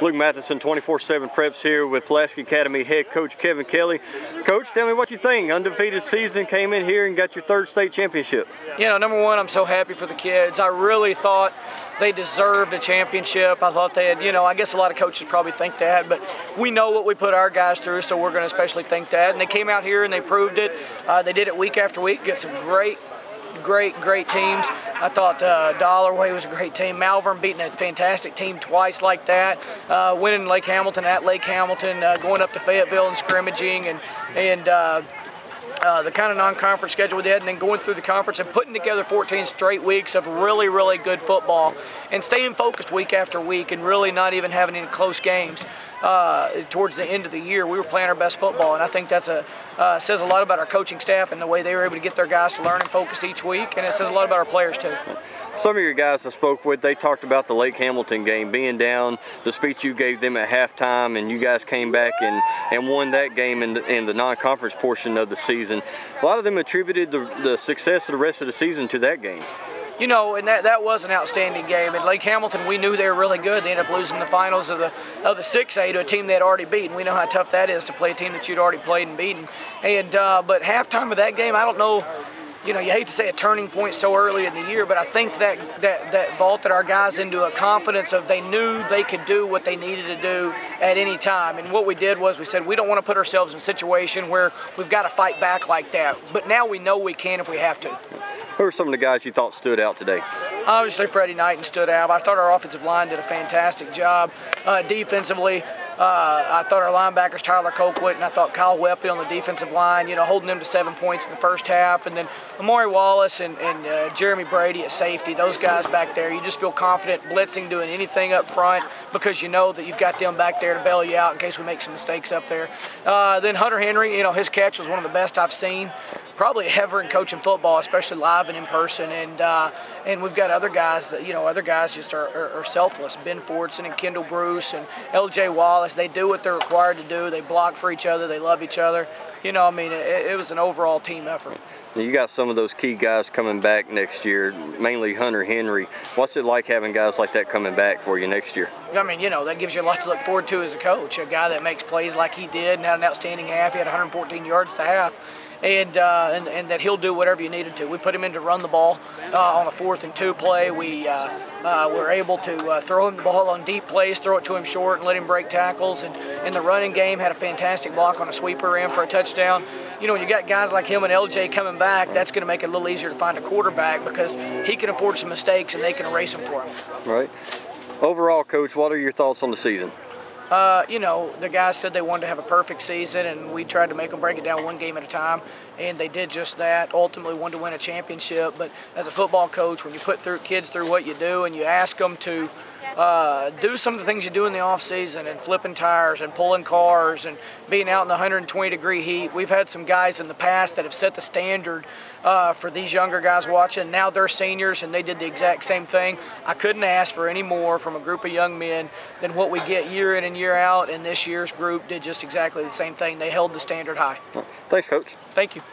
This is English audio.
Luke Matheson, 24/7 Preps here with Pulaski Academy head coach Kevin Kelley. Coach, tell me what you think. Undefeated season, came in here and got your third state championship. You know, number one, I'm so happy for the kids. I really thought they deserved a championship. I thought they had, I guess a lot of coaches probably think that, but we know what we put our guys through, so we're going to especially think that. And they came out here and they proved it. They did it week after week, get some great teams. I thought Dollarway was a great team. Malvern beating a fantastic team twice like that. Winning Lake Hamilton at Lake Hamilton, going up to Fayetteville and scrimmaging, and the kind of non-conference schedule we did, and then going through the conference and putting together 14 straight weeks of really, really good football and staying focused week after week and really not even having any close games. Towards the end of the year, we were playing our best football, and I think that's says a lot about our coaching staff and the way they were able to get their guys to learn and focus each week, and it says a lot about our players too. Some of your guys I spoke with, they talked about the Lake Hamilton game, being down, the speech you gave them at halftime, and you guys came back and won that game in the non-conference portion of the season. A lot of them attributed the success of the rest of the season to that game. And that was an outstanding game. At Lake Hamilton, we knew they were really good. They ended up losing the finals of the 6A to a team they had already beaten. We know how tough that is to play a team that you'd already played and beaten. But halftime of that game, I don't know. You hate to say a turning point so early in the year, but I think that vaulted our guys into a confidence of they knew they could do what they needed to do at any time. And what we did was we said we don't want to put ourselves in a situation where we've got to fight back like that. But now we know we can if we have to. Who are some of the guys you thought stood out today? Obviously, Freddie Knighton stood out. I thought our offensive line did a fantastic job. Defensively, I thought our linebackers, Tyler Colquitt, and I thought Kyle Wepley on the defensive line, holding them to 7 points in the first half. And then Amari Wallace and Jeremy Brady at safety, those guys back there, you just feel confident blitzing, doing anything up front because you know that you've got them back there to bail you out in case we make some mistakes up there. Then Hunter Henry, his catch was one of the best I've seen probably ever in coaching football, especially live and in person. And we've got other guys that, other guys just are selfless. Ben Fordson and Kendall Bruce and L.J. Wallace, they do what they're required to do. They block for each other. They love each other. It was an overall team effort. You got some of those key guys coming back next year, mainly Hunter Henry. What's it like having guys like that coming back for you next year? That gives you a lot to look forward to as a coach. A guy that makes plays like he did and had an outstanding half. He had 114 yards to half. And that he'll do whatever you need him to. We put him in to run the ball on a 4th and 2 play. We were able to throw him the ball on deep plays, throw it to him short, and let him break tackles. And in the running game, had a fantastic block on a sweeper in for a touchdown. When you got guys like him and LJ coming back, that's going to make it a little easier to find a quarterback because he can afford some mistakes and they can erase them for him. Right. Overall, Coach, what are your thoughts on the season? The guys said they wanted to have a perfect season, and we tried to make them break it down one game at a time, and they did just that. Ultimately wanted to win a championship, but as a football coach, when you put kids through what you do and you ask them to do some of the things you do in the off season and flipping tires and pulling cars and being out in the 120-degree heat. We've had some guys in the past that have set the standard for these younger guys watching. Now they're seniors and they did the exact same thing. I couldn't ask for any more from a group of young men than what we get year in and year out, and this year's group did just exactly the same thing. They held the standard high. Thanks, Coach. Thank you.